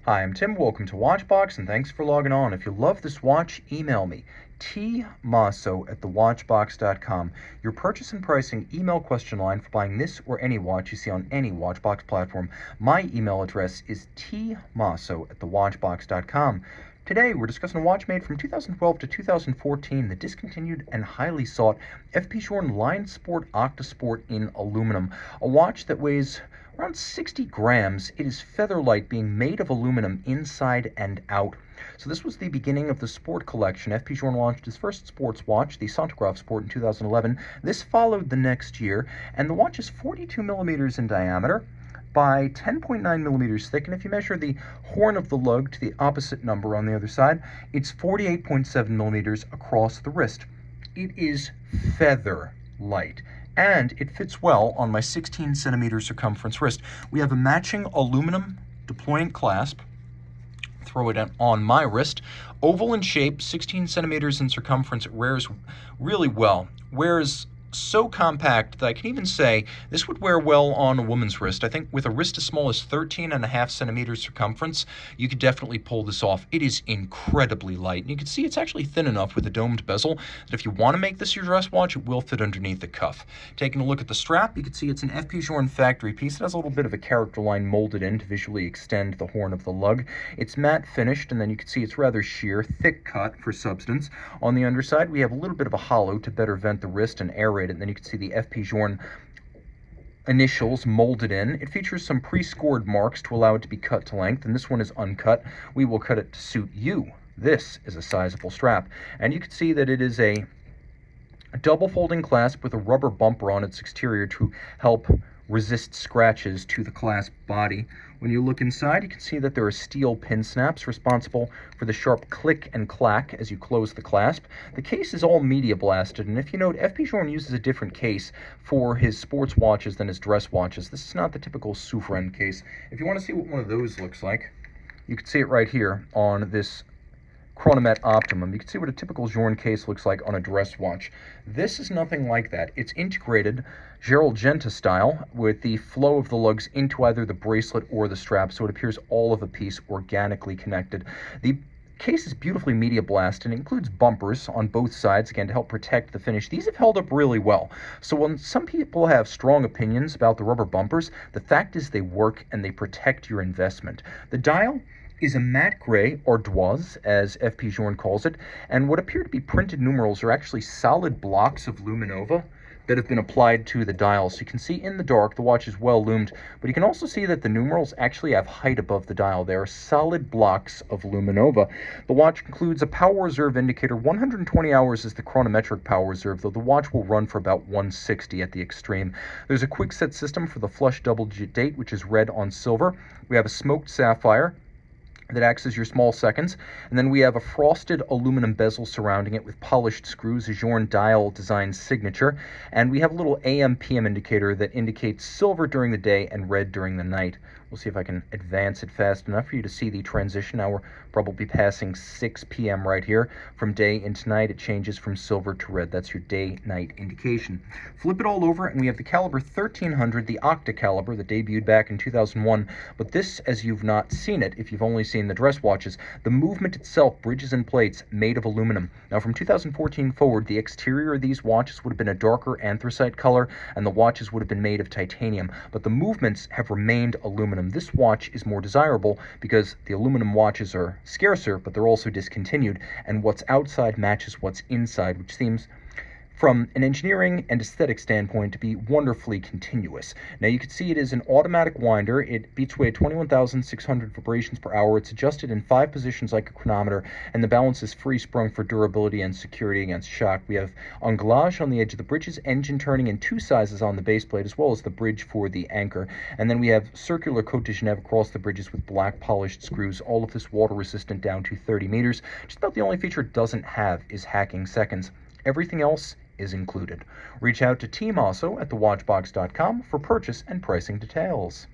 Hi, I'm Tim. Welcome to Watchbox, and thanks for logging on. If you love this watch, email me, tmosso@thewatchbox.com. Your purchase and pricing email question line for buying this or any watch you see on any Watchbox platform. My email address is tmosso@thewatchbox.com. Today, we're discussing a watch made from 2012 to 2014, the discontinued and highly sought FP Journe Sport Octa Sport in aluminum, a watch that weighs around 60 grams. It is feather light, being made of aluminum inside and out. So this was the beginning of the sport collection. FP Journe launched its first sports watch, the Journe Sport, in 2011. This followed the next year, and the watch is 42 millimeters in diameter by 10.9 millimeters thick, and if you measure the horn of the lug to the opposite number on the other side, it's 48.7 millimeters across the wrist. It is feather light, and it fits well on my 16 centimeter circumference wrist. We have a matching aluminum deployant clasp. Throw it on my wrist. Oval in shape, 16 centimeters in circumference. It wears really well. Wears so compact that I can even say this would wear well on a woman's wrist. I think with a wrist as small as 13.5 centimeters circumference, you could definitely pull this off. It is incredibly light, and you can see it's actually thin enough with a domed bezel that if you want to make this your dress watch, it will fit underneath the cuff. Taking a look at the strap, you can see it's an FP Journe factory piece. It has a little bit of a character line molded in to visually extend the horn of the lug. It's matte finished, and then you can see it's rather sheer, thick cut for substance. On the underside, we have a little bit of a hollow to better vent the wrist and aerate it, and then you can see the FP Journe initials molded in. It features some pre-scored marks to allow it to be cut to length, and this one is uncut. We will cut it to suit you. This is a sizable strap, and you can see that it is a double folding clasp with a rubber bumper on its exterior to help resist scratches to the clasp body. When you look inside, you can see that there are steel pin snaps responsible for the sharp click and clack as you close the clasp. The case is all media blasted, and if you note, FP Journe uses a different case for his sports watches than his dress watches. This is not the typical soufrein case. If you want to see what one of those looks like, you can see it right here on this Chronomet Optimum. You can see what a typical Journe case looks like on a dress watch. This is nothing like that. It's integrated Gerald Genta style with the flow of the lugs into either the bracelet or the strap, so it appears all of a piece organically connected. The case is beautifully media blasted and includes bumpers on both sides, again, to help protect the finish. These have held up really well. So when some people have strong opinions about the rubber bumpers, the fact is they work and they protect your investment. The dial is a matte gray, ardoise, as FP Journe calls it, and what appear to be printed numerals are actually solid blocks of luminova that have been applied to the dial. So you can see in the dark the watch is well loomed, but you can also see that the numerals actually have height above the dial. They are solid blocks of luminova. The watch includes a power reserve indicator. 120 hours is the chronometric power reserve, though the watch will run for about 160 at the extreme. There's a quick set system for the flush double-digit date, which is red on silver. We have a smoked sapphire that acts as your small seconds, and then we have a frosted aluminum bezel surrounding it with polished screws, a Journe dial design signature, and we have a little AM/PM indicator that indicates silver during the day and red during the night. We'll see if I can advance it fast enough for you to see the transition. Now we're probably passing 6 p.m. right here. From day into night, it changes from silver to red. That's your day-night indication. Flip it all over, and we have the caliber 1300, the Octa caliber that debuted back in 2001. But this, as you've not seen it, if you've only seen the dress watches, the movement itself, bridges and plates, made of aluminum. Now from 2014 forward, the exterior of these watches would have been a darker anthracite color, and the watches would have been made of titanium. But the movements have remained aluminum. This watch is more desirable because the aluminum watches are scarcer, but they're also discontinued, and what's outside matches what's inside, which seems, from an engineering and aesthetic standpoint, to be wonderfully continuous. Now you can see it is an automatic winder. It beats away at 21,600 vibrations per hour. It's adjusted in 5 positions like a chronometer, and the balance is free sprung for durability and security against shock. We have anglage on the edge of the bridges, engine turning in 2 sizes on the base plate, as well as the bridge for the anchor. And then we have circular Cote de Genève across the bridges with black polished screws. All of this water resistant down to 30 meters. Just about the only feature it doesn't have is hacking seconds. Everything else is included. Reach out to Team Mosso at thewatchbox.com for purchase and pricing details.